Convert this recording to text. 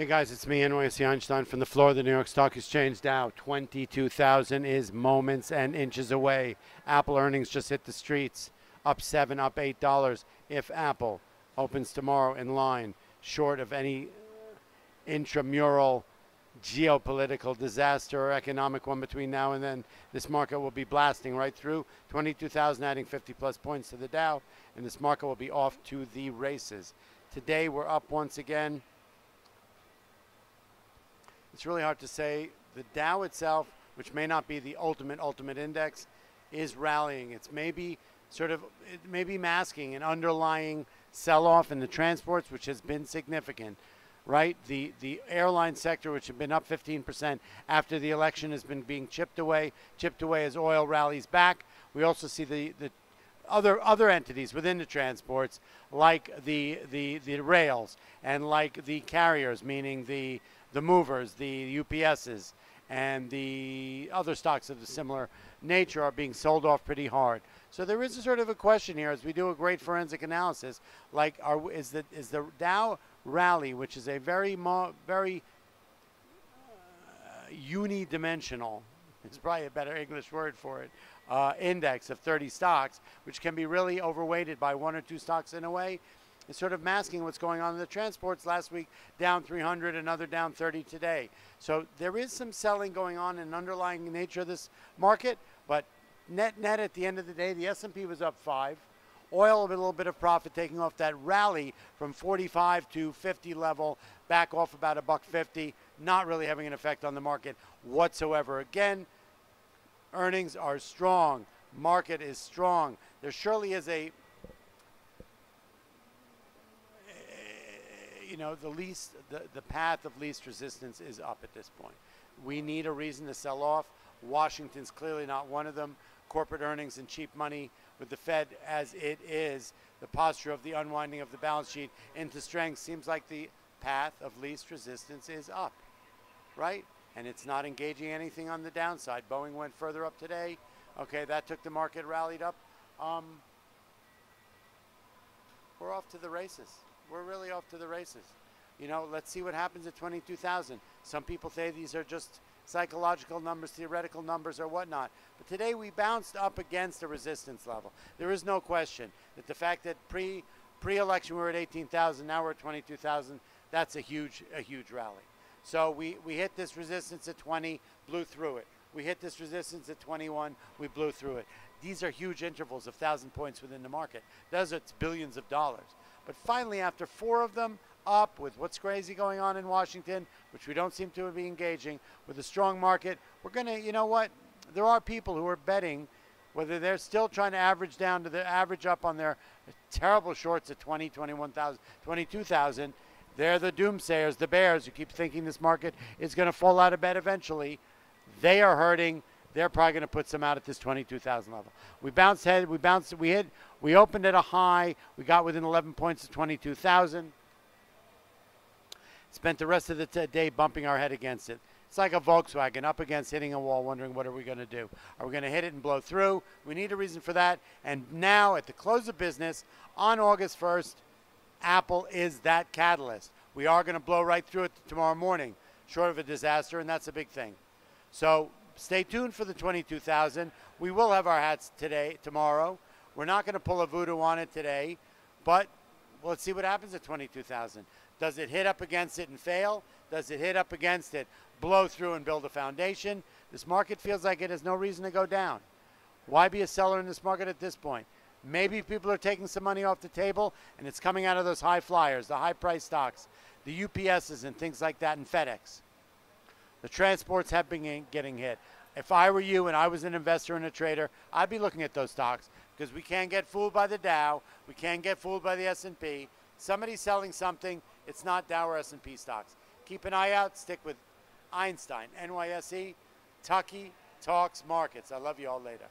guys, it's me, NYSEinstein from the floor of the New York Stock Exchange. Dow 22,000 is moments and inches away. Apple earnings just hit the streets, up $7, up $8. If Apple opens tomorrow in line, short of any intramural geopolitical disaster or economic one between now and then, this market will be blasting right through 22,000, adding 50 plus points to the Dow, and this market will be off to the races. Today we're up once again. It's really hard to say. The Dow itself, which may not be the ultimate index, is rallying. It's maybe masking an underlying sell-off in the transports, which has been significant, right? The airline sector, which had been up 15% after the election, has been being chipped away as oil rallies back. We also see the other entities within the transports, like the rails and like the carriers, meaning the movers, the UPSs, and the other stocks of the similar nature are being sold off pretty hard. So there is a sort of a question here as we do a great forensic analysis, like is the Dow rally, which is a very unidimensional, it's probably a better English word for it, index of 30 stocks, which can be really overweighted by one or two stocks in a way, is sort of masking what's going on in the transports. Last week down 300, another down 30 today. So there is some selling going on in underlying nature of this market, but net at the end of the day, the S&P was up 5. Oil with a little bit of profit, taking off that rally from 45 to 50 level, back off about $1.50, not really having an effect on the market whatsoever. Again, earnings are strong. Market is strong. There surely is a, the path of least resistance is up at this point. We need a reason to sell off. Washington's clearly not one of them. Corporate earnings and cheap money with the Fed as it is, the posture of the unwinding of the balance sheet into strength seems like the path of least resistance is up, right? And it's not engaging anything on the downside. Boeing went further up today. Okay, that took the market, rallied up. We're off to the races. We're really off to the races. You know, let's see what happens at 22,000. Some people say these are just psychological numbers, theoretical numbers, or whatnot. But today we bounced up against a resistance level. There is no question that the fact that pre-election we were at 18,000, now we're at 22,000, that's a huge rally. So we hit this resistance at 20, blew through it. We hit this resistance at 21, we blew through it. These are huge intervals of 1,000 points within the market. Those are billions of dollars. But finally, after 4 of them, up with what's crazy going on in Washington, which we don't seem to be engaging, with a strong market, we're going to, you know what, there are people who are betting, whether they're still trying to average down to the average up on their terrible shorts at 20, 21,000, 22,000. They're the doomsayers, the bears who keep thinking this market is going to fall out of bed eventually. They are hurting. They're probably going to put some out at this 22,000 level. We bounced ahead. We opened at a high. We got within 11 points of 22,000. Spent the rest of the day bumping our head against it. It's like a Volkswagen up against hitting a wall, wondering what are we going to do? Are we going to hit it and blow through? We need a reason for that. And now at the close of business on August 1st, Apple is that catalyst. We are going to blow right through it tomorrow morning, short of a disaster, and that's a big thing. So stay tuned for the 22,000. We will have our hats tomorrow. We're not going to pull a voodoo on it today, but let's see what happens at 22,000. Does it hit up against it and fail? Does it hit up against it, blow through and build a foundation? This market feels like it has no reason to go down. Why be a seller in this market at this point? Maybe people are taking some money off the table and it's coming out of those high flyers, the high price stocks, the UPSs and things like that, and FedEx. The transports have been getting hit. If I were you and I was an investor and a trader, I'd be looking at those stocks because we can't get fooled by the Dow. We can't get fooled by the S&P. Somebody's selling something. It's not Dow or S&P stocks. Keep an eye out. Stick with Einstein, NYSE, Tucky Talks Markets. I love you all later.